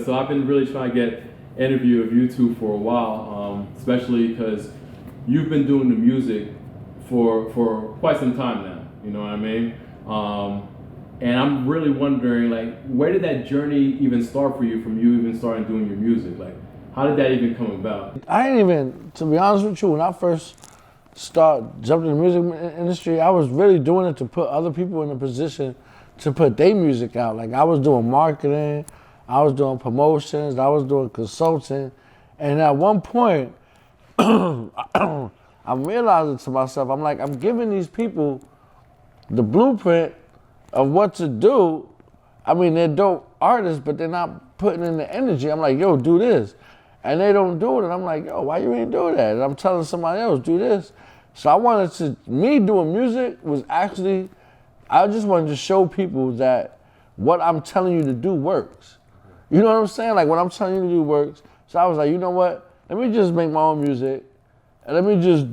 because I've been really trying to get an interview of you two for a while, especially because you've been doing the music for quite some time now. You know what I mean? And I'm really wondering, like, where did that journey even start for you? From you even starting doing your music, like, how did that even come about? I didn't even, to be honest with you, when I first jumped in the music industry, I was really doing it to put other people in a position to put their music out. Like, I was doing marketing, I was doing promotions, I was doing consulting, and at one point, I'm realizing to myself, I'm like, I'm giving these people the blueprint of what to do. I mean, they're dope artists, but they're not putting in the energy. I'm like, yo, do this. And they don't do it, and I'm like, yo, why you ain't do that? And I'm telling somebody else, do this. So I wanted to, me doing music was actually, I just wanted to show people that what I'm telling you to do works. You know what I'm saying? Like, what I'm telling you to do works. So I was like, you know what? Let me just make my own music, and let me just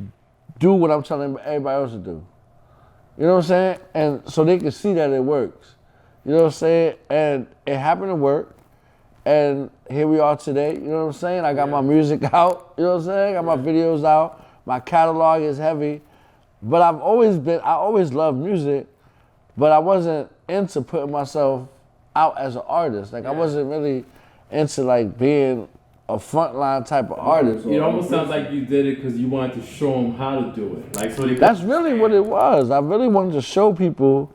do what I'm telling everybody else to do. You know what I'm saying? And so they can see that it works. You know what I'm saying? And it happened to work. And here we are today, you know what I'm saying? I got my music out, you know what I'm saying? I got my videos out, my catalog is heavy. But I always loved music, but I wasn't into putting myself out as an artist. Like, I wasn't really into, like, being a frontline type of artist. It almost sounds like you did it because you wanted to show them how to do it. Like, so that's really what it was. I really wanted to show people,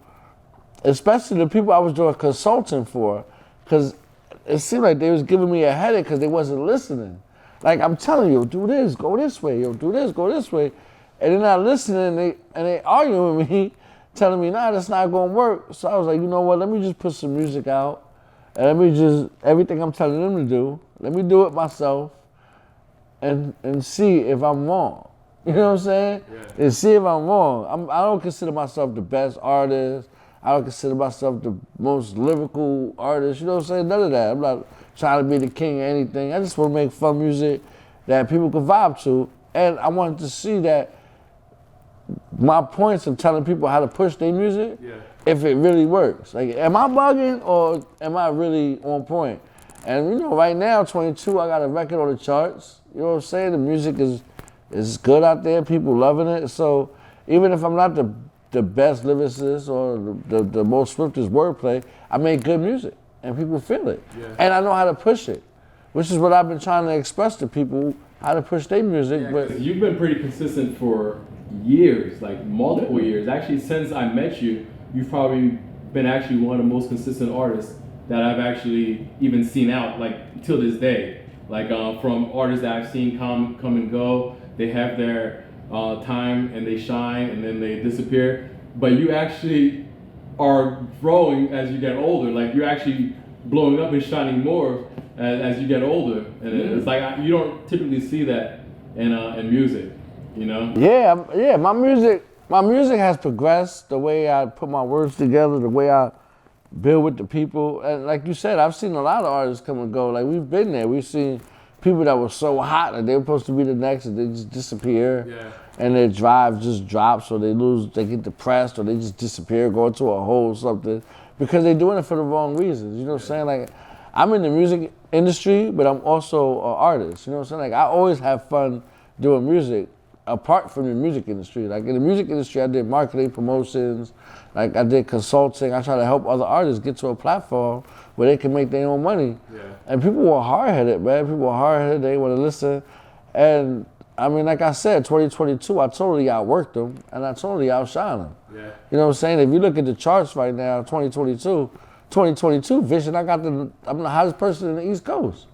especially the people I was doing consulting for, because it seemed like they was giving me a headache because they wasn't listening. Like, I'm telling you, do this, go this way, yo, do this, go this way. And they're not listening, and they arguing with me, telling me, nah, that's not gonna work. So I was like, you know what, let me just put some music out, and let me just, everything I'm telling them to do, let me do it myself, and see if I'm wrong. You know what I'm saying? Yeah. And see if I'm wrong. I don't consider myself the best artist. I don't consider myself the most lyrical artist, you know what I'm saying? None of that. I'm not trying to be the king of anything. I just want to make fun music that people can vibe to. And I wanted to see that my points of telling people how to push their music, if it really works. Like, am I bugging or am I really on point? And you know, right now, 22, I got a record on the charts. You know what I'm saying? The music is good out there, people loving it. So even if I'm not the best lyricist or the most swiftest wordplay, I make good music and people feel it. Yeah. And I know how to push it, which is what I've been trying to express to people, how to push their music. Yeah, but you've been pretty consistent for years, like multiple years. Actually, since I met you, you've probably been actually one of the most consistent artists that I've actually even seen out, like, till this day. Like, from artists that I've seen come and go, they have their time and they shine and then they disappear, but you actually are growing as you get older. Like, you're actually blowing up and shining more as you get older, and it's like you don't typically see that in music, you know? Yeah, my music has progressed, the way I put my words together, the way I build with the people, and like you said, I've seen a lot of artists come and go. Like, we've been there, we've seen people that were so hot that they were supposed to be the next and they just disappear. And their drive just drops, or they get depressed, or they just disappear, go into a hole or something, because they're doing it for the wrong reasons. You know what I'm saying? Like, I'm in the music industry, but I'm also an artist. You know what I'm saying? Like, I always have fun doing music apart from the music industry. Like, in the music industry, I did marketing, promotions, like I did consulting. I try to help other artists get to a platform where they can make their own money. And people were hard-headed, man. People were hard-headed, they want to listen. And I mean, like I said, 2022, I totally outworked them, and I totally outshined them. You know what I'm saying? If you look at the charts right now, 2022 Vision, I'm the hottest person in the East Coast.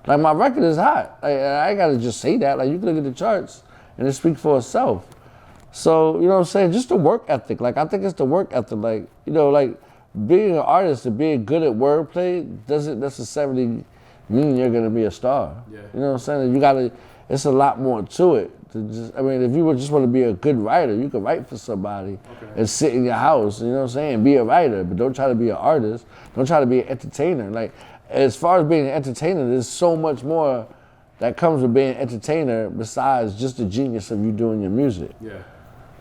Like, my record is hot. I ain't gotta just say that. Like, you can look at the charts, and it speaks for itself. So, you know what I'm saying? Just the work ethic. Like, I think it's the work ethic. Like, you know, like, being an artist and being good at wordplay doesn't necessarily mean you're gonna be a star. You know what I'm saying? It's a lot more to it. I mean, if you just want to be a good writer, you can write for somebody and sit in your house, you know what I'm saying? Be a writer, but don't try to be an artist. Don't try to be an entertainer. Like, as far as being an entertainer, there's so much more that comes with being an entertainer besides just the genius of you doing your music.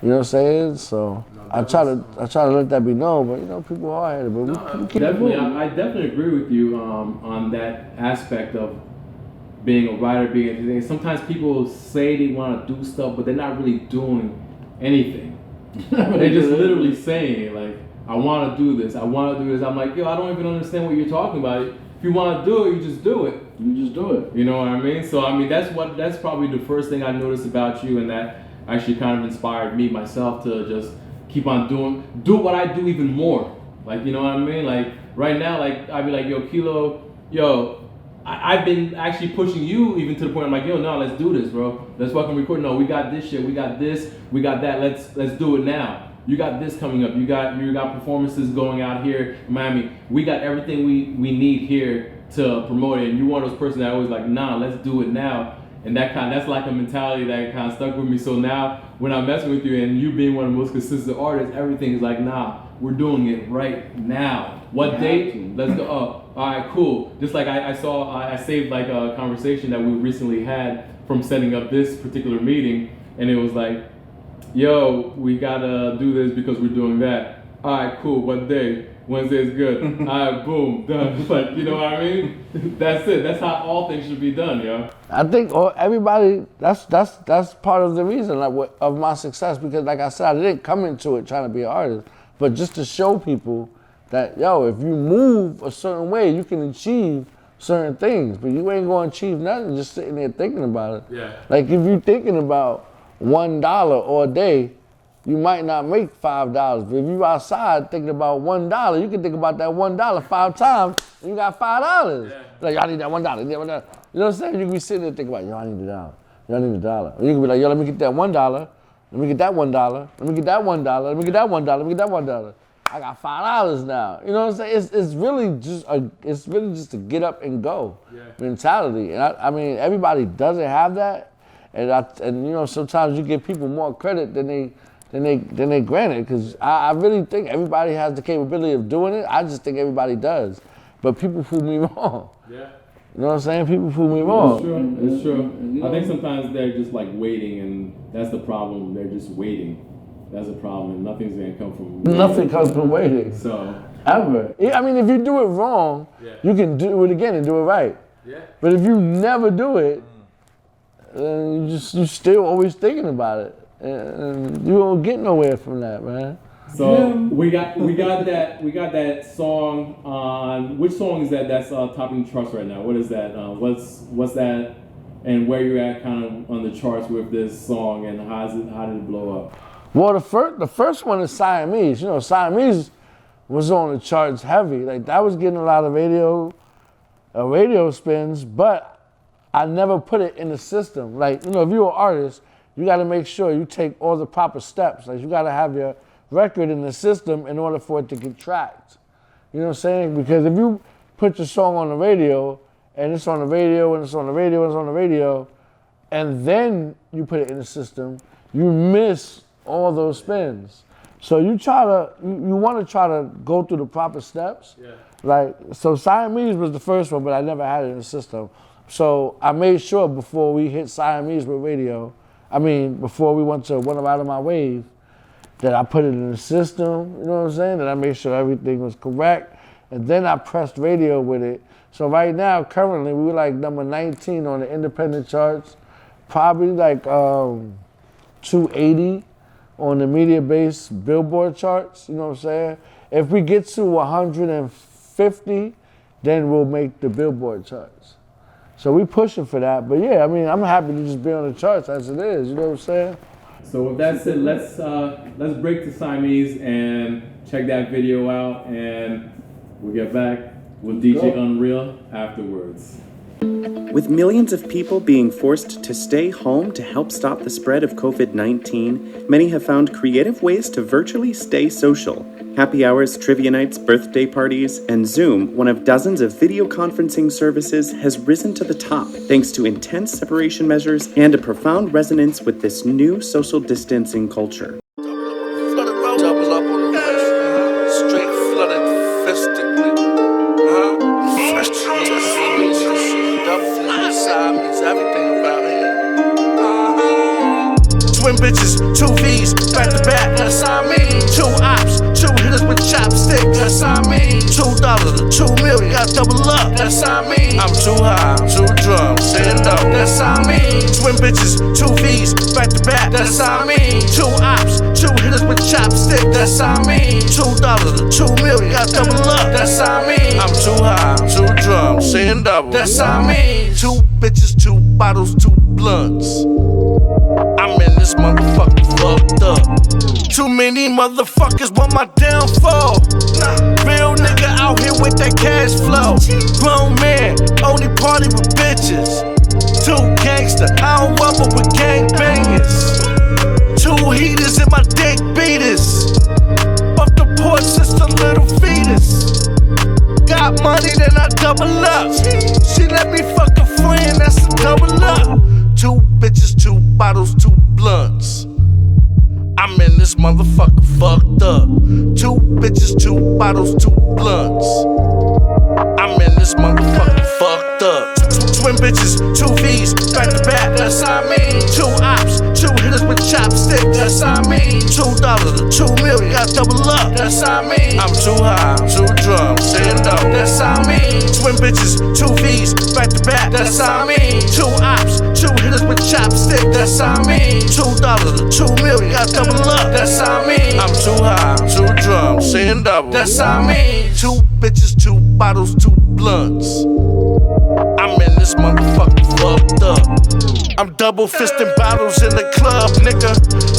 You know what I'm saying? So I try to let that be known, but you know, people are hard-headed, but we keep definitely, it moving. I definitely agree with you on that aspect of being a writer, being entertaining. Sometimes people say they want to do stuff, but they're not really doing anything. They're just literally saying like, I want to do this, I want to do this. I'm like, yo, I don't even understand what you're talking about. If you want to do it, you just do it. You just do it. You know what I mean? So I mean, that's probably the first thing I noticed about you, and that actually kind of inspired me myself to just keep on do what I do even more. Like, you know what I mean? Like right now, like I'd be like, yo, Kilo, yo, I've been actually pushing you even to the point I'm like, yo, no, let's do this, bro. Let's fucking record. No, we got this shit, we got this, we got that. Let's do it now. You got this coming up. You got performances going out here in Miami. We got everything we need here to promote it. And you're one of those persons that always like, nah, let's do it now. And that's like a mentality that kind of stuck with me. So now when I'm messing with you and you being one of the most consistent artists, everything is like, nah, we're doing it right now. What date? Let's go. Oh, all right, cool. Just like I saved like a conversation that we recently had from setting up this particular meeting, and it was like, yo, we gotta do this because we're doing that. All right, cool. What day? Wednesday is good. All right, boom, done. Like, you know what I mean? That's it. That's how all things should be done, yo. I think everybody, that's part of the reason of my success, because like I said, I didn't come into it trying to be an artist, but just to show people that, yo, if you move a certain way, you can achieve certain things, but you ain't gonna achieve nothing just sitting there thinking about it. Yeah. Like if you're thinking about $1 all day, you might not make $5. But if you're outside thinking about $1, you can think about that $1 5 times, and you got $5. Yeah. Like, I need that $1. You know what I'm saying? You can be sitting there thinking about, yo, I need $1. Yo, I need $1. Or you can be like, yo, let me get that $1. Let me get that $1. Let me get that $1. Let me get that $1. Let me get that $1. I got $5 now. You know what I'm saying? It's really just a get up and go mentality. And I mean, everybody doesn't have that. And you know, sometimes you give people more credit than they grant it, because I really think everybody has the capability of doing it. I just think everybody does. But people fool me wrong. Yeah. You know what I'm saying? People fool me wrong. It's true. I think sometimes they're just like waiting, and that's the problem. They're just waiting. That's a problem, and nothing's gonna come from waiting. Nothing comes from waiting. So ever. I mean, if you do it wrong, you can do it again and do it right. Yeah. But if you never do it, then you're still always thinking about it. And you won't get nowhere from that, man. So we got that song on. Which song is that? That's topping the charts right now. What is that? What's that? And where you're at kind of on the charts with this song, and how did it blow up? Well, the first one is Siamese. You know, Siamese was on the charts heavy. Like that was getting a lot of radio spins, but I never put it in the system. Like, you know, if you're an artist, you got to make sure you take all the proper steps. Like, you got to have your record in the system in order for it to get tracked. You know what I'm saying? Because if you put your song on the radio, and it's on the radio, and it's on the radio, and it's on the radio, and then you put it in the system, you miss all those spins. So you want to try to go through the proper steps. Yeah. Like, so Siamese was the first one, but I never had it in the system. So I made sure before we hit Siamese with radio, before we went to What I'm Out of My Wave, that I put it in the system, you know what I'm saying? That I made sure everything was correct. And then I pressed radio with it. So right now, currently, we're like number 19 on the independent charts, probably like 280 on the media-based Billboard charts, you know what I'm saying? If we get to 150, then we'll make the Billboard charts. So we pushing for that, but yeah, I mean, I'm happy to just be on the charts as it is, you know what I'm saying? So with that said, let's break to Siamese and check that video out, and we'll get back with DJ Unreal afterwards. With millions of people being forced to stay home to help stop the spread of COVID-19, many have found creative ways to virtually stay social. Happy hours, trivia nights, birthday parties, and Zoom, one of dozens of video conferencing services, has risen to the top thanks to intense separation measures and a profound resonance with this new social distancing culture. Double up on the west, straight flooded fistically. Double sides, everything about here. Twin bitches, 2 V's, back to That's I mean. I'm too high, too drunk, saying no. That's I mean. Twin bitches, 2 V's, back to back. That's I mean. 2 ops, 2 hitters with chopstick. That's I mean. $2 to 2 million, got double up. That's I mean. I'm too high, too drunk, saying double. That's I mean. 2 bitches, 2 bottles, 2 blunts. I'm in this motherfucker fucked up. Too many motherfuckers want my downfall. Real nigga out here with that cash flow. Grown man, only party with bitches. 2 gangster, I don't rubber with gangbangers. 2 heaters in my dick beaters. Off the porch, just a little fetus. Got money, then I double up. She let me fuck a friend, that's a double up. 2 bitches, 2 bottles, 2 blunts. I'm in this motherfucker fucked up. 2 bitches, 2 bottles, 2 blunts. I'm in this motherfucker fucked up. Twin bitches, 2 V's, back to back. That's I mean. 2 ops, 2 hitters with chopstick. That's I mean. $2 to 2 million, got double up. That's I mean. I'm too high, too drunk, saying no. That's I mean. Twin bitches, 2 V's, back to back. That's I mean. 2 ops, 2 hitters with chopstick. That's I mean. $2 to 2 million, got double up. That's I mean. I'm too high, too drunk, saying double. That's I mean. 2 bitches, 2 bottles, 2 blunts. I'm in this motherfucker fucked up. I'm double fisting bottles in the club, nigga.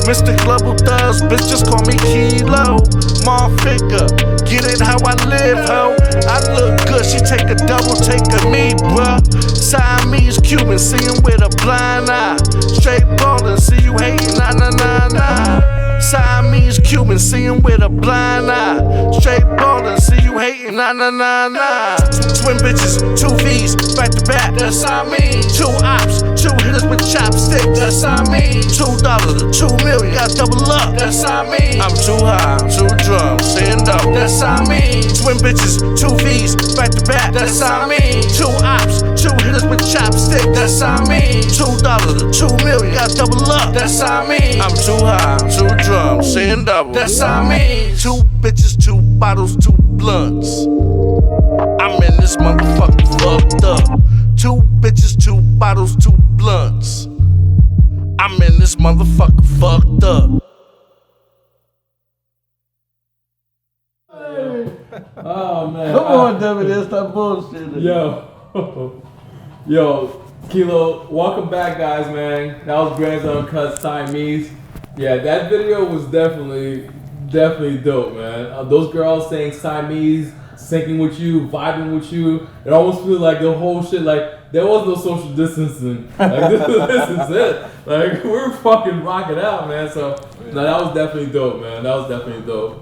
Mr. Global Thugs, bitch, just call me Kilo. Mom figure, get it how I live, ho. I look good, she take a double take of me, bruh. Siamese Cuban, see him with a blind eye. Straight ballin', see you hatin', nah, nah, nah, nah. Siamese Cuban, see him with a blind eye. Straight ballin', see you hatin', nah, nah, nah, nah. Twin bitches, 2 V's, back to back. That's I mean. 2 ops, 2 hitters with chopstick. That's I mean. $2 to 2 million, got double up. That's I mean. I'm too high, too drunk, saying no. That's I mean. Twin bitches, 2 V's, back to back. That's I mean. 2 ops, 2 hitters with chopstick. That's I mean. $2 to 2 million, got double up. That's I mean. I'm too high, too drunk, saying double. That's I mean. 2 bitches, 2 bottles, 2 blunts. I'm in this motherfucker fucked up. 2 bitches, 2 bottles, 2 blunts. I'm in this motherfucker fucked up. Oh man. Come on, David, that's that bullshit. Yo, Kilo, welcome back, guys, man. That was Gramzunk Cuts Siamese. Yeah, that video was definitely dope, man. Those girls saying Siamese, syncing with you, vibing with you. It almost feels like the whole shit, like there was no social distancing. Like this is it. Like we're fucking rocking out, man. So no, that was definitely dope, man. That was definitely dope.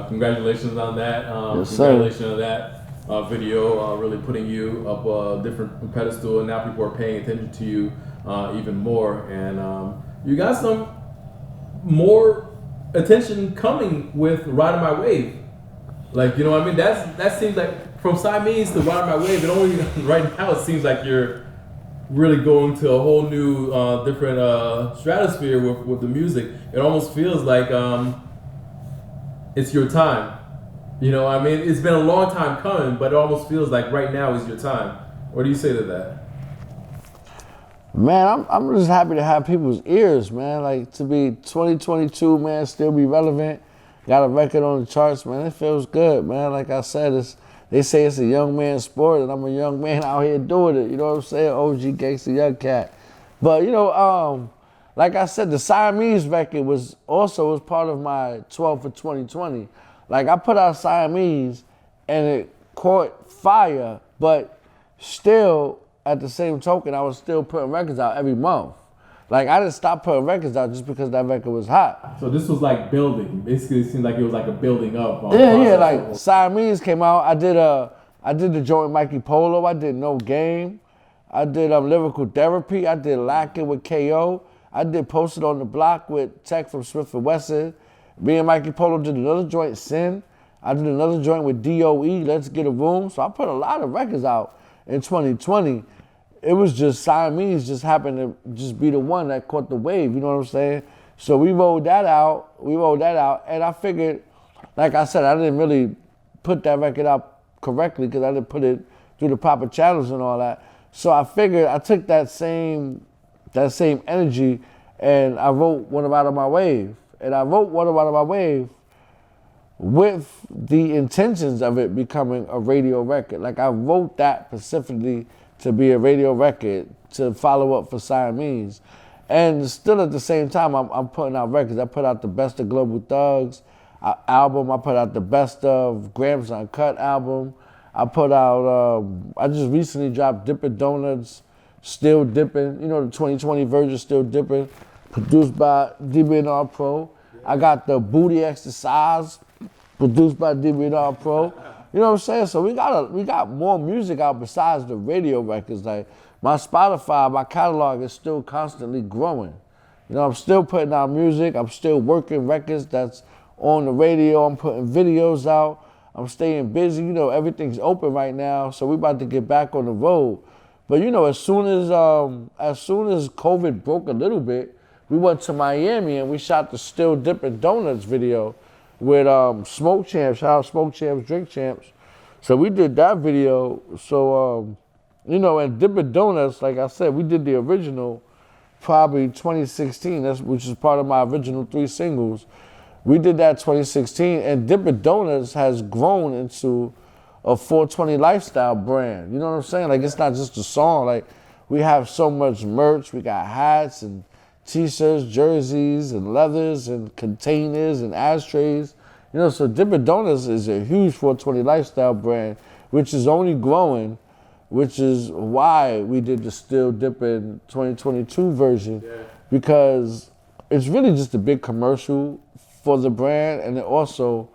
Congratulations on that. Yes, Congratulations on that video. Really putting you up a different pedestal, and now people are paying attention to you even more. And you got some more attention coming with Riding My Wave. Like, you know what I mean? That seems like from Siamese to Riding My Wave, it only right now it seems like you're really going to a whole new different stratosphere with the music. It almost feels like it's your time. You know what I mean? It's been a long time coming, but it almost feels like right now is your time. What do you say to that? Man, I'm just happy to have people's ears, man. Like, to be 2022, man, still be relevant. Got a record on the charts, man. It feels good, man. Like I said, they say it's a young man's sport, and I'm a young man out here doing it. You know what I'm saying? OG gangsta young cat. But, you know, like I said, the Siamese record was part of my 12 for 2020. Like, I put out Siamese, and it caught fire, but still, at the same token, I was still putting records out every month. Like, I didn't stop putting records out just because that record was hot. So this was like building. Basically, it seemed like it was like a building up. Yeah, like Siamese came out. I did the joint with Mikey Polo. I did No Game. I did Lyrical Therapy. I did Lacking with KO. I did Posted on the Block with Tech from Smith & Wesson. Me and Mikey Polo did another joint, Sin. I did another joint with DOE, Let's Get a Room. So I put a lot of records out in 2020. It was just Siamese just happened to just be the one that caught the wave, you know what I'm saying? So we rolled that out, and I figured, like I said, I didn't really put that record out correctly because I didn't put it through the proper channels and all that. So I figured I took that same energy and I wrote What About On My Wave. And I wrote What About On My Wave with the intentions of it becoming a radio record. Like I wrote that specifically to be a radio record to follow up for Siamese. And still at the same time, I'm putting out records. I put out the Best of Global Thugs album. I put out the Best of Gramzunk Cut album. I put out, I just recently dropped Dippin' Donuts, Still Dippin', you know, the 2020 version, Still Dippin', produced by DB&R Pro. I got the Booty Exercise, produced by DB&R Pro. You know what I'm saying? So we got more music out besides the radio records. Like my Spotify, my catalog is still constantly growing. You know, I'm still putting out music. I'm still working records that's on the radio. I'm putting videos out. I'm staying busy. You know, everything's open right now. So we about to get back on the road. But you know, as soon as COVID broke a little bit, we went to Miami and we shot the Still Dippin' Donuts video with Smoke Champs. Shout out Smoke Champs, Drink Champs. So we did that video. So, you know, and Dippin' Donuts, like I said, we did the original probably 2016, which is part of my original 3 singles. We did that 2016, and Dippin' Donuts has grown into a 420 lifestyle brand. You know what I'm saying? Like, it's not just a song. Like, we have so much merch. We got hats and T-shirts, jerseys, and leathers, and containers, and ashtrays. You know, so Dippin' Donuts is a huge 420 lifestyle brand, which is only growing, which is why we did the Still Dippin' 2022 version, because it's really just a big commercial for the brand, and it also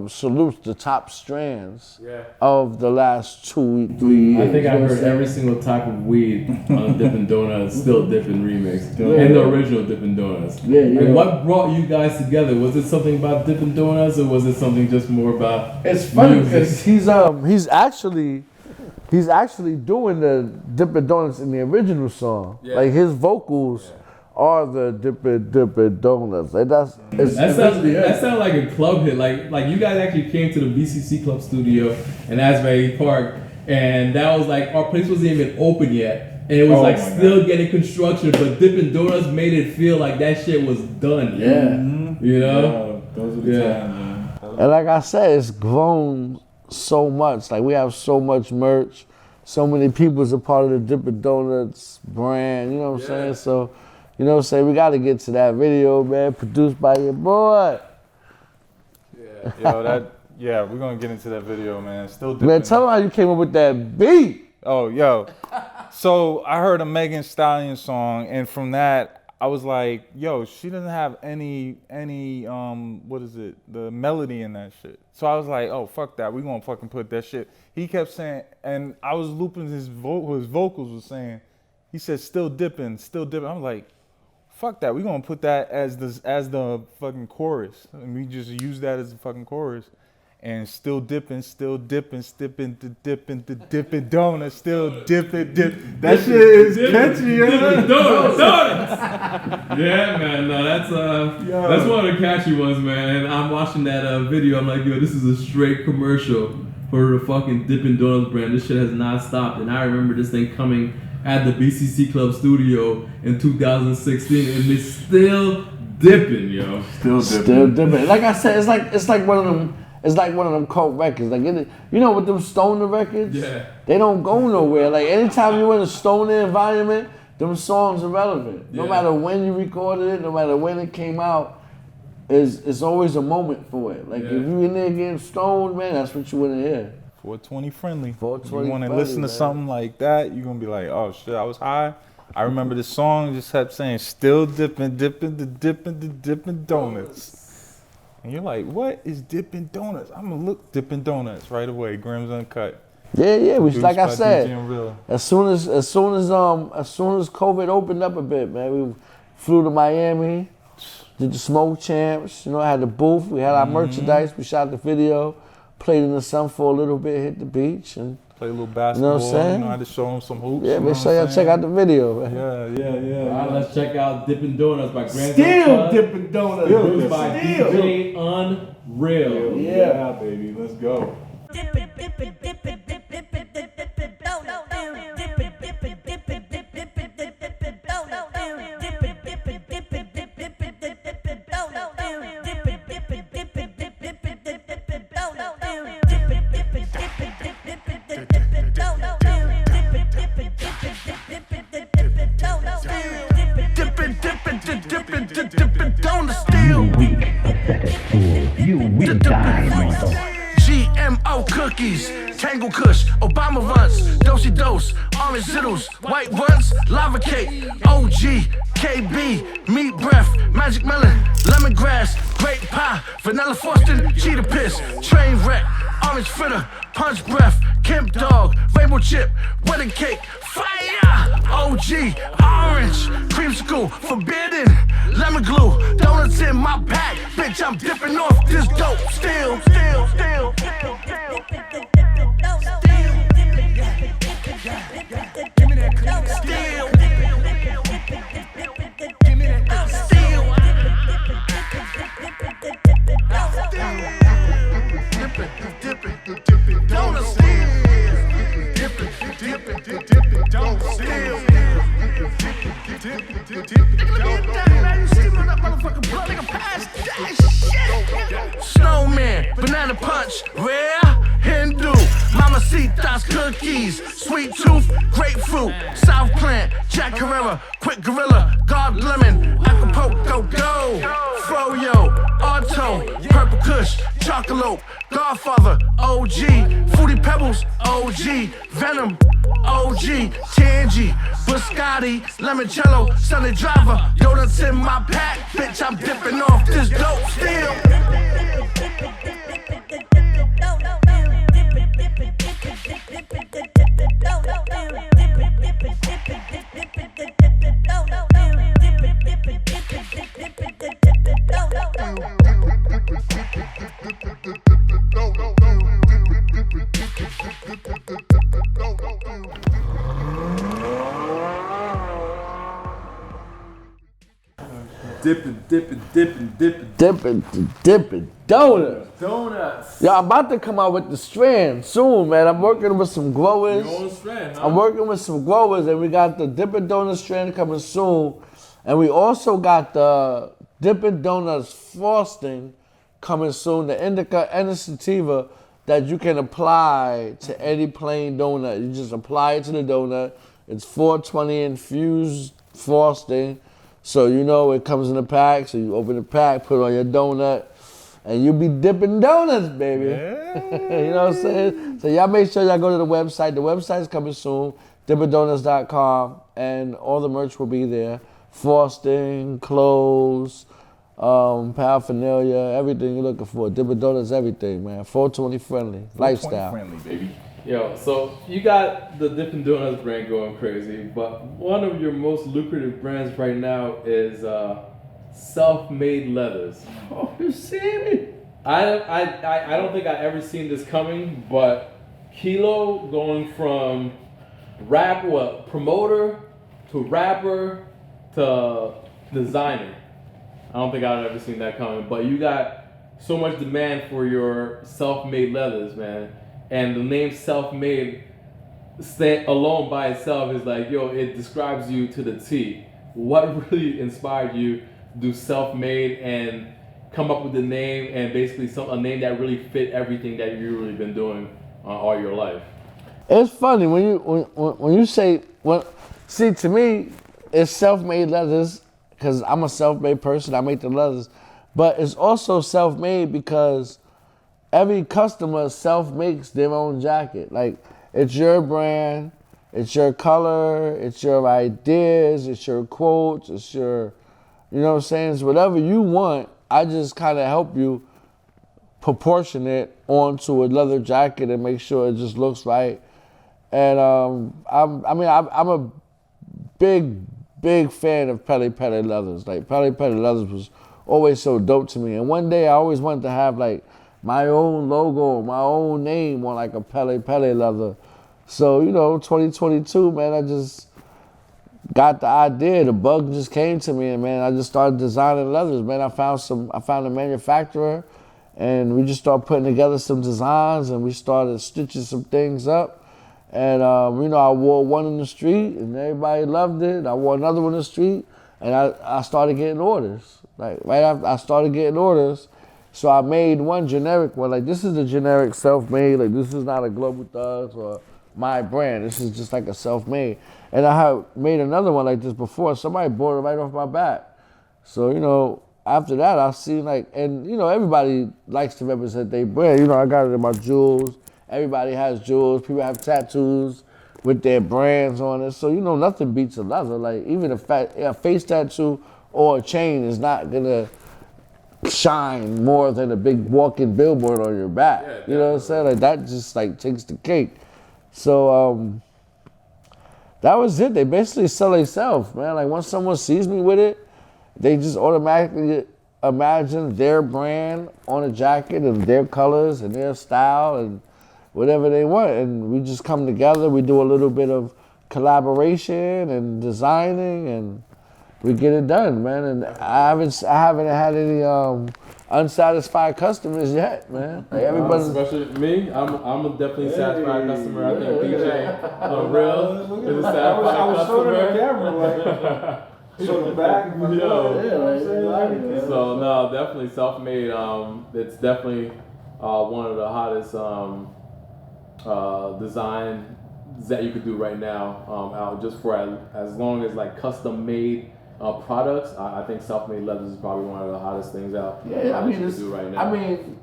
salutes the top strands of the last 2-3 years. I think I heard every single type of weed on Dippin' Donuts, Still Dippin' remix, and the original Dippin' Donuts. Like, what brought you guys together? Was it something about Dippin' Donuts, or was it something just more about? It's funny because he's actually doing the Dippin' Donuts in the original song. Like his vocals are the Dippin' Donuts. Like that sounds like a club hit. Like you guys actually came to the BCC Club studio in Asbury Park, and that was like, our place wasn't even open yet, and it was still getting construction. But Dippin' Donuts made it feel like that shit was done. You know, those are the times, man. And like I said, it's grown so much. Like we have so much merch. So many people's a part of the Dippin' Donuts brand. You know what I'm saying? So. You know what I'm saying? We got to get to that video, man, produced by your boy. We're going to get into that video, man. Still Dippin'. Man, tell them how you came up with that beat. Oh, yo. So I heard a Megan Stallion song, and from that, I was like, yo, she doesn't have any the melody in that shit. So I was like, oh, fuck that. We going to fucking put that shit. He kept saying, and I was looping his vocals was saying, he said, still dipping. I'm like, fuck that. We're gonna put that as the fucking chorus. And we just use that as the fucking chorus. And still dipping, dipping donuts, still dipping. That shit is catchy, donuts. Yeah, man. No, that's one of the catchy ones, man. And I'm watching that video. I'm like, yo, this is a straight commercial for the fucking Dippin' Donuts brand. This shit has not stopped. And I remember this thing coming at the BCC Club studio in 2016, and it's still dipping, yo. Still dipping. Like I said, it's like one of them. It's like one of them cult records. Like you know, with them stoner records, they don't go nowhere. Like anytime you're in a stoner environment, them songs are relevant. No matter when you recorded it, no matter when it came out, it's always a moment for it. Like if you in there getting stoned, man, that's what you want to hear. 420 friendly. 420 you want to listen to something like that, you're going to be like, oh shit, I was high. I remember this song just kept saying, still dipping donuts. And you're like, what is Dippin' Donuts? I'm going to look Dippin' Donuts right away. Gramzunk Cut. Yeah. Which, like I said, as soon as COVID opened up a bit, man, we flew to Miami, did the Smoke Champs. You know, I had the booth. We had our merchandise. We shot the video. Played in the sun for a little bit, hit the beach, and play a little basketball. You know what I'm saying? I had to show them some hoops. Yeah, make sure y'all check out the video, man. Yeah. All right, let's check out Dippin' Donuts by Gramzunk. Still Dippin' Donuts. Produced by DJ Unreal. Yeah, baby. Let's go. Dippin', dippin', dippin', dippin'. You will die, motherfucker. GMO cookies, Tangle Kush, Obama runs, Dosey Dose, Orange Zittles, White Runs, Lava Cake, OG, KB, Meat Breath, Magic Melon, Lemongrass, Grape Pie, Vanilla Frosting, Cheetah Piss, Train Wreck, Orange Fritter, Punch Breath, Kemp Dog, Rainbow Chip, Wedding Cake, Fire, OG, Orange, Creamsicle, Forbidden, Lemon Glue, Donuts in my pack, bitch, I'm dipping off this dope, still. Give me that cookie, still. Give me that cookie, still. Dipping, donuts still. Dipping, donuts still. Snowman, banana punch, rare Hindu, Mamacita's cookies, sweet tooth, grapefruit, South Plant, Jack Herrera, Quick Gorilla, God Lemon, Acapulco Go, Froyo, Auto, Purple Kush, Chocolate, Godfather, OG, Fruity Pebbles, OG, Venom, OG, Tangy, Biscotti, Limoncello, Sunny Driver, donuts in my pack, bitch, I'm dipping off this dope still. Dipping donuts. Donuts. Yeah, I'm about to come out with the strand soon, man. I'm working with some growers. Your own strand, huh? I'm working with some growers, and we got the Dippin' Donuts strand coming soon. And we also got the Dippin' Donuts frosting coming soon, the indica and the sativa that you can apply to any plain donut. You just apply it to the donut. It's 420 infused frosting. So you know it comes in a pack, so you open the pack, put it on your donut, and you'll be dipping donuts, baby. Yeah. You know what I'm saying? So y'all make sure y'all go to the website. The website's coming soon, dippindonuts.com, and all the merch will be there. Frosting, clothes, paraphernalia, everything you're looking for. Dippin' Donuts, everything, man. 420 friendly, lifestyle. 420 friendly, baby. Yo, so you got the Dippin' Donuts brand going crazy, but one of your most lucrative brands right now is self-made leathers. Oh, you see me? I don't think I've ever seen this coming, but Kilo going from promoter to rapper to designer. I don't think I've ever seen that coming, but you got so much demand for your self-made leathers, man. And the name self-made alone by itself is like, yo, it describes you to the T. What really inspired you to do self-made and come up with the name and basically a name that really fit everything that you've really been doing all your life? It's funny when you say, see, to me, it's self-made leathers because I'm a self-made person. I make the leathers, but it's also self-made because every customer self-makes their own jacket. Like, it's your brand, it's your color, it's your ideas, it's your quotes, it's your, you know what I'm saying? It's whatever you want. I just kind of help you proportion it onto a leather jacket and make sure it just looks right. And I'm a big fan of Pele Pele leathers. Like, Pele Pele leathers was always so dope to me. And one day I always wanted to have like my own logo, my own name on like a Pele Pele leather. So, 2022, man, I just got the idea. The bug just came to me, and man, I just started designing leathers, man. I found a manufacturer, and we just started putting together some designs, and we started stitching some things up. And, I wore one in the street, and everybody loved it. I wore another one in the street, and I started getting orders. Like, right after I started getting orders, so I made one generic one. Like, this is a generic self-made. Like, this is not a Global Thugs or my brand. This is just like a self-made. And I had made another one like this before. Somebody bought it right off my back. So, after that, I see like, and you know, everybody likes to represent their brand. You know, I got it in my jewels. Everybody has jewels. People have tattoos with their brands on it. So, you know, nothing beats a leather. Like, even a face tattoo or a chain is not gonna shine more than a big walking billboard on your back. Yeah, you know what I'm saying? Like, that just like takes the cake. So, that was it. They basically sell themselves, man. Like, once someone sees me with it, they just automatically imagine their brand on a jacket and their colors and their style and whatever they want. And we just come together. We do a little bit of collaboration and designing, and we get it done, man. And I haven't had any unsatisfied customers yet, man. Like, everybody, especially me, I'm a definitely satisfied customer. I think DJ Unreal is a satisfied I was customer. showing the camera like. So the back, So no, definitely self-made. It's definitely one of the hottest designs that you could do right now. Out just for as long as like custom-made products. I think self-made leathers is probably one of the hottest things out. Yeah, I mean, you could do right now. I mean,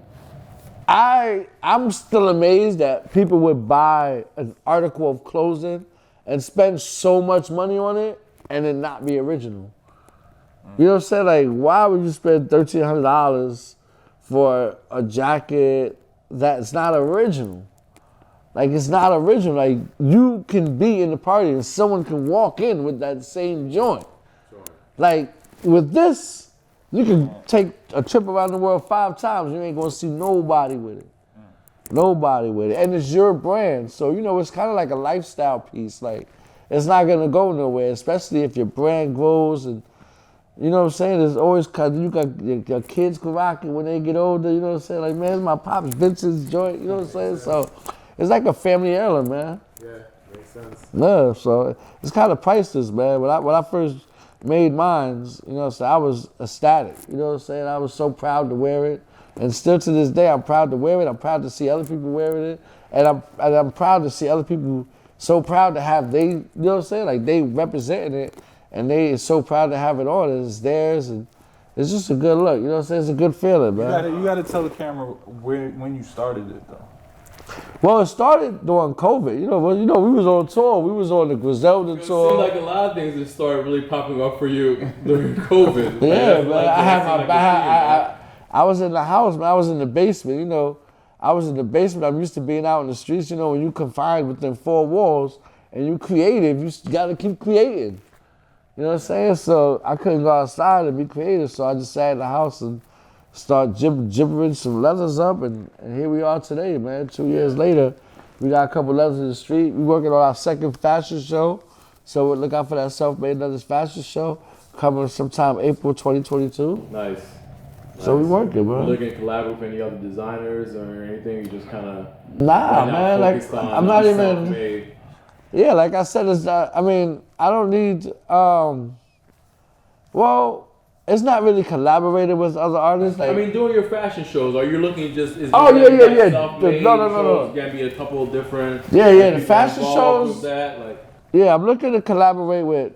I'm still amazed that people would buy an article of clothing and spend so much money on it and it not be original. You know what I'm saying? Like, why would you spend $1,300 for a jacket that's not original? Like, it's not original. Like, you can be in the party and someone can walk in with that same joint. Like, with this, you can take a trip around the world 5 times. You ain't gonna see nobody with it. Nobody with it. And it's your brand. So, you know, it's kind of like a lifestyle piece. Like, it's not gonna go nowhere, especially if your brand grows. And you know what I'm saying? There's always, cause you got your kids can rock it when they get older. You know what I'm saying? Like, man, it's my pop's vintage joint. You know what I'm saying? So it's like a family heirloom, man. Yeah, makes sense. Yeah, so it's kind of priceless, man. When I first made mines, you know what I'm saying, I was ecstatic. You know what I'm saying? I was so proud to wear it. And still to this day, I'm proud to wear it. I'm proud to see other people wearing it. And I'm proud to see other people so proud to have you know what I'm saying? Like, they representing it, and they so proud to have it on. It's theirs, and it's just a good look. You know what I'm saying? It's a good feeling, man. You gotta tell the camera when you started it, though. Well, it started during COVID. You know, we was on tour. We was on the Griselda It tour. seemed like a lot of things that started really popping up for you during COVID. Yeah, man. I was in the house, man. I was in the basement, you know. I was in the basement. I'm used to being out in the streets, you know, when you confined within 4 walls and you creative, you gotta keep creating. You know what I'm saying? So I couldn't go outside and be creative, so I just sat in the house and started gibbering some leathers up, and here we are today, man. 2 years later, we got a couple leathers in the street. We working on our 2nd fashion show, so we'll look out for that Self-Made Leathers fashion show coming sometime April 2022. Nice. So we working, bro. You looking to collaborate with any other designers or anything? You just kind of nah, man. Like, I'm not even. Self-made. Yeah, like I said, it's not. I mean, I don't need. Well, it's not really collaborated with other artists. Like, I mean, doing your fashion shows, are you looking just? Is Oh, just yeah. like self-made No. shows? Gonna be a couple of different. Yeah. The people fashion involved shows. with that, like. Yeah, I'm looking to collaborate with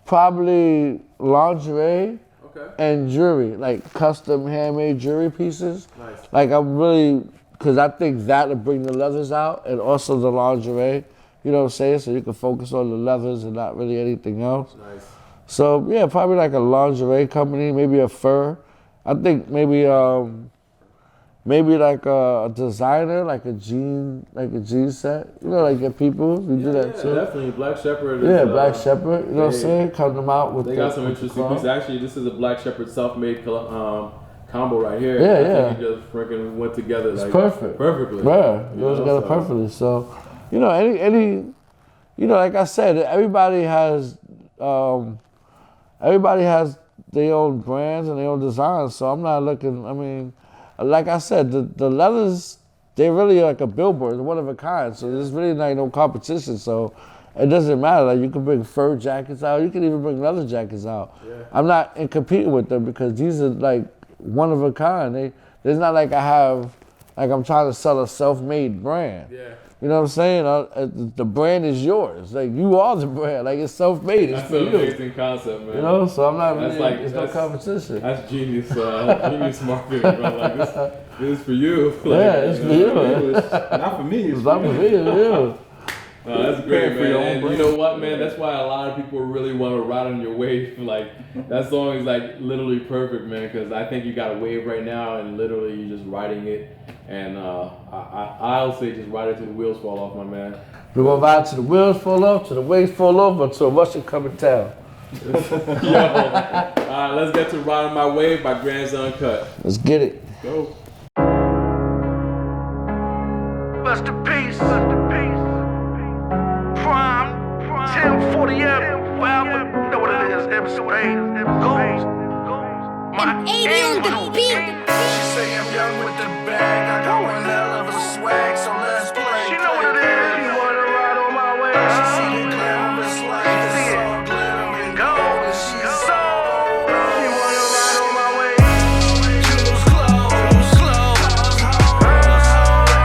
probably lingerie. Okay. And jewelry, like custom handmade jewelry pieces. Nice. Like, I'm really, because I think that'll bring the leathers out and also the lingerie. You know what I'm saying? So you can focus on the leathers and not really anything else. Nice. So yeah, probably like a lingerie company, maybe a fur. I think maybe like a designer, like a jean set. You know, like your people, we do that too. Definitely. Black Shepherd. Yeah, Black Shepherd. You know what I'm saying? Cut them out with. They got some interesting pieces. Actually, this is a Black Shepherd self-made combo right here. Yeah, I yeah. think it just freaking went together. It's like, perfect. Perfectly. Yeah, it goes together perfectly. So, you know, any, you know, like I said, everybody has their own brands and their own designs. So I'm not looking. I mean, like I said, the leathers, they're really like a billboard, one of a kind. So there's really like no competition. So it doesn't matter. Like, you can bring fur jackets out. You can even bring leather jackets out. Yeah. I'm not competing with them because these are like one of a kind. There's not like I have like I'm trying to sell a self-made brand. Yeah. You know what I'm saying? The brand is yours. Like you are the brand. Like it's self-made. It's That's for an you. amazing concept, man. You know, so I'm not. That's Really, like it's that's, no competition. That's genius. Genius marketing, bro. Like this is for you. Like, Yeah, it's for you. Not for me. It's not for me. It's for you. That's great, for your own man. And brand. you know what, man? That's why a lot of people really want to ride on your wave. Like that song is like literally perfect, man. Because I think you got a wave right now, and literally you're just riding it. And I'll say just ride it till the wheels fall off, my man. We're gonna ride till the wheels fall off, till the waves fall off, until Russia come in town. Yo, all right, let's get to Riding My Wave by Gramzunk Cut. Let's get it. Go. Rest in peace. Prime. 1040M. Well, you know what it is. Episode 8. Goals. My 80 on the beat. She say I'm young with the bag. I got one hell of a swag, so let's play. She know what it is. She wanna ride on my way. She see the glamorous life. It's all glitter and gold, and she's so. She wanna ride on my way. Jewels, clothes,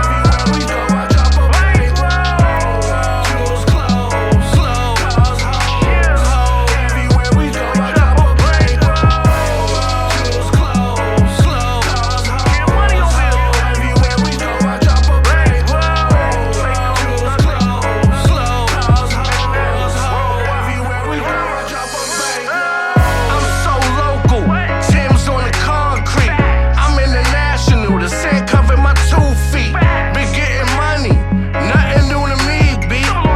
everywhere we go, I drop a bankroll. Jewels, clothes, everywhere we go, I drop a bankroll. Jewels, clothes, everywhere we go, I drop a bankroll. Jewels, clothes, everywhere we go, I drop a bankroll. I'm so local, Tim's on the concrete. I'm international, the sand covered my 2 feet. Been getting money, nothing new to me, B.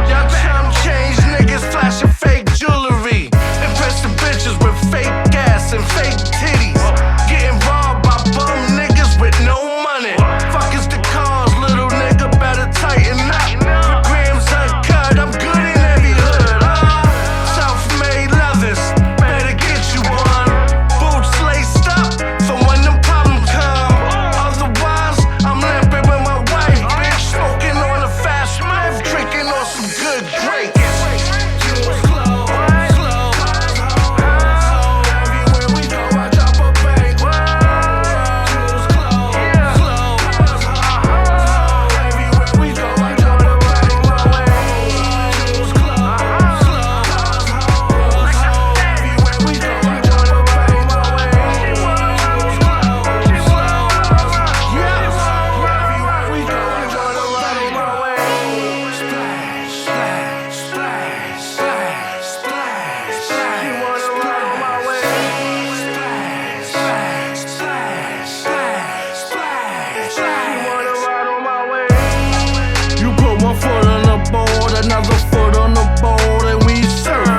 Y'all chump change niggas flashing fake jewelry. Impressive bitches with fake ass and fake titties. Getting robbed by bum niggas with no money. Fuck is the cause, little nigga, better tighten up. Grams uncut, I'm good in every hood. Self-made leathers, better get you one. Boots laced up for when them problems come. Otherwise, I'm limping with my wife, bitch. Smoking on a fast spliff, drinking on some good grapes. Jewels, clothes, everywhere we go, I drop a bankroll. Jewels, clothes, everywhere we go, I drop a bankroll. Jewels, clothes, everywhere we go, I drop a bankroll. Jewels, everywhere we go, I drop a bankroll. Splash, splash, splash, splash, splash, splash. You wanna ride my way? Splash, splash, splash, splash, splash, splash. You wanna ride on my way? You put one foot on the board, another foot on the board, and we surf.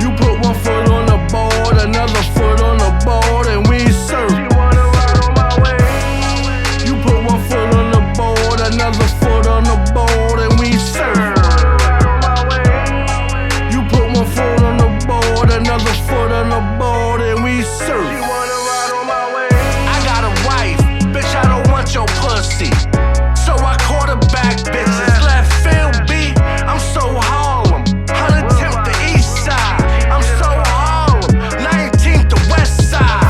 You put one foot on the board, another foot on the board, and we surf. You put one foot on the board, another foot on the board, and we surf. You put one foot on the board, another foot on the board, and we surf. I got a wife, bitch, I don't want your pussy. So I quarterback bitches, left field B. I'm so Harlem, 110th the east side. I'm so Harlem, 19th the west side.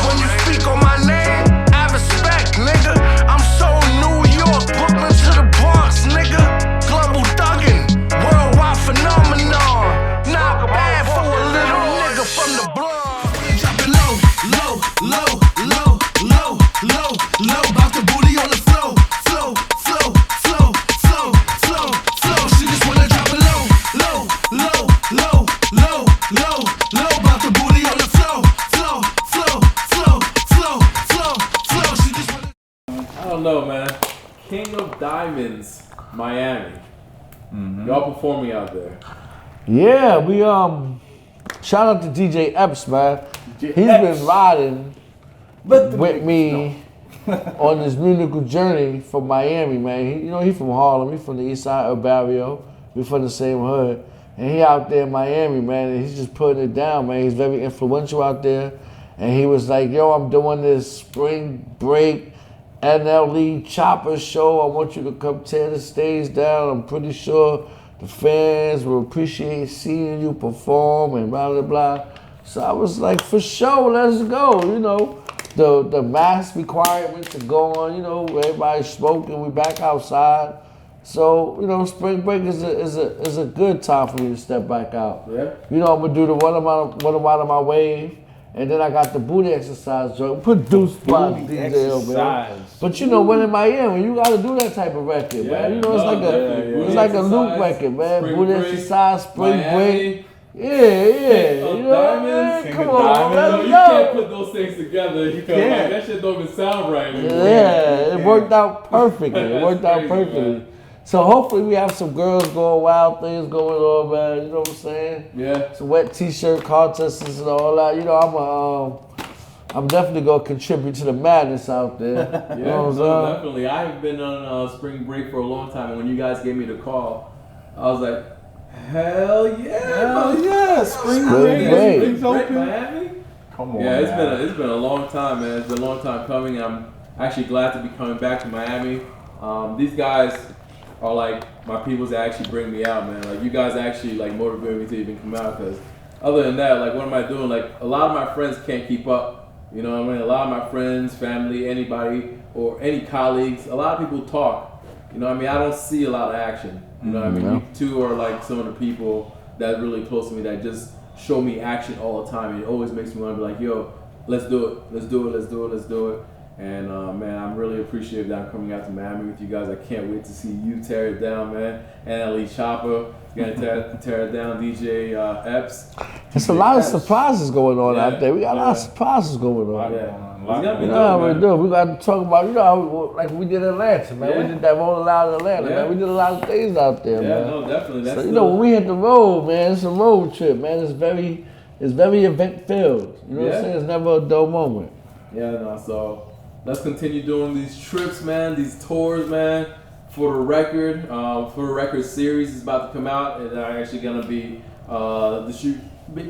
When you speak on my name, I respect, nigga. I'm so New York, Brooklyn to the Bronx, nigga. Global thuggin', worldwide phenomenon. Not bad for a little nigga from the block. Drop it low, low, low, low, low, low, low. Bounce the booty on the flow, flow, flow, flow, flow, flow, flow. She just wanna drop it low, low, low, low, low, low, low. Bounce the booty on the flow, flow, flow, flow, flow, flow, flow. She just wanna. I don't know, man. King of Diamonds, Miami. Y'all performing out there. Yeah, we shout out to DJ Epps, man. He's been riding with me on this musical journey from Miami, man. He from Harlem. He from the east side of Barrio. We from the same hood. And he out there in Miami, man, and he's just putting it down, man. He's very influential out there. And he was like, yo, I'm doing this spring break NLE Chopper show. I want you to come tear the stage down. I'm pretty sure the fans will appreciate seeing you perform and blah, blah, blah. So I was like, for sure, let's go, you know. the mask requirements are gone. You know, everybody's smoking. We back outside. So, you know, spring break is a good time for me to step back out. Yeah. You know, I'm gonna do the one out of my wave, and then I got the booty exercise joint produced by DJ, man. But you know, when in Miami, you gotta do that type of record, man. You know, it's like a loop record, man. Booty exercise, spring break. Yeah. You know what I mean? Come on, man. You can't put those things together. You can't. That shit don't even sound right anymore. Yeah, it worked out perfectly. So hopefully we have some girls going wild things going on, man. You know what I'm saying? Yeah. Some wet t-shirt contests and all that. You know, I'm definitely gonna contribute to the madness out there. You know what I'm saying? Definitely. I have been on spring break for a long time, and when you guys gave me the call, I was like, hell yeah, spring break, Miami. Come on. Yeah, it's been a long time, man. It's been a long time coming. I'm actually glad to be coming back to Miami. These guys are like my peoples that actually bring me out, man. Like you guys actually like motivate me to even come out, because other than that, like what am I doing? Like a lot of my friends can't keep up. You know what I mean? A lot of my friends, family, anybody, or any colleagues, a lot of people talk. You know what I mean? I don't see a lot of action. You know what I mean? You two are like some of the people that are really close to me that just show me action all the time. And it always makes me want to be like, yo, let's do it. And man, I'm really appreciative that I'm coming out to Miami with you guys. I can't wait to see you tear it down, man. And Ali Chopper is gonna tear it down. DJ Epps. There's a lot of surprises going on out there. We got a lot of surprises going on. You know, we got to talk about, you know, like we did Atlanta, man. We did that Rolling Loud in Atlanta, man. We did a lot of things out there, man. No, definitely. So, you know, when we hit the road, man, it's a road trip, man. It's very event filled. You know what I'm saying? It's never a dull moment. Yeah, no, so let's continue doing these trips, man, these tours, man, for the record. For the record series is about to come out, and I'm actually gonna be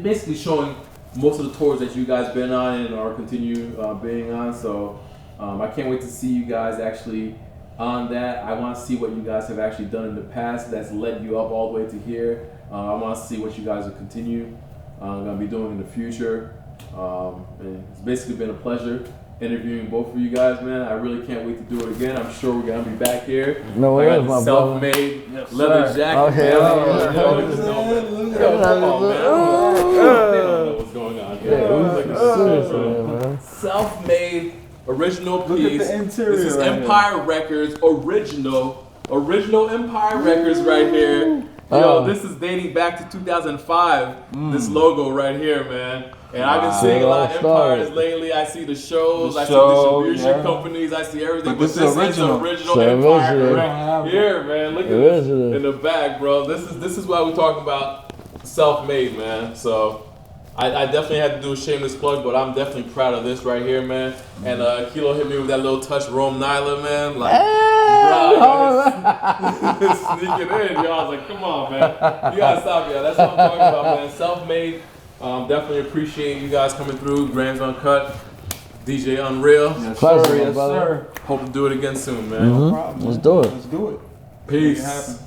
basically showing most of the tours that you guys been on and are continue being on. So I can't wait to see you guys actually on that. I want to see what you guys have actually done in the past that's led you up all the way to here. I want to see what you guys will continue gonna be doing in the future. And it's basically been a pleasure interviewing both of you guys, man. I really can't wait to do it again. I'm sure we're gonna be back here. No way, my brother. Self-made leather jacket. Okay. Come on, man. They don't know what's going on here. Self-made original piece. This is Empire Records original Empire Records right here. Yo, this is dating back to 2005. This logo right here, man. And I've been seeing a lot of Empires lately. I see the shows, I see distribution companies, I see everything. But this is original Empire right here, man. Look at this in the back, bro. This is why we talk about self-made, man. So I definitely had to do a shameless plug, but I'm definitely proud of this right here, man. And Kilo hit me with that little touch, Rome Nyla, man. Like, bro, sneaking in, yo. I was like, come on, man. You gotta stop, yo. That's what I'm talking about, man. Self-made. Definitely appreciate you guys coming through. Gramzunk Uncut, DJ Unreal. Yes, sir. Hope to do it again soon, man. No problem. Let's do it. Peace.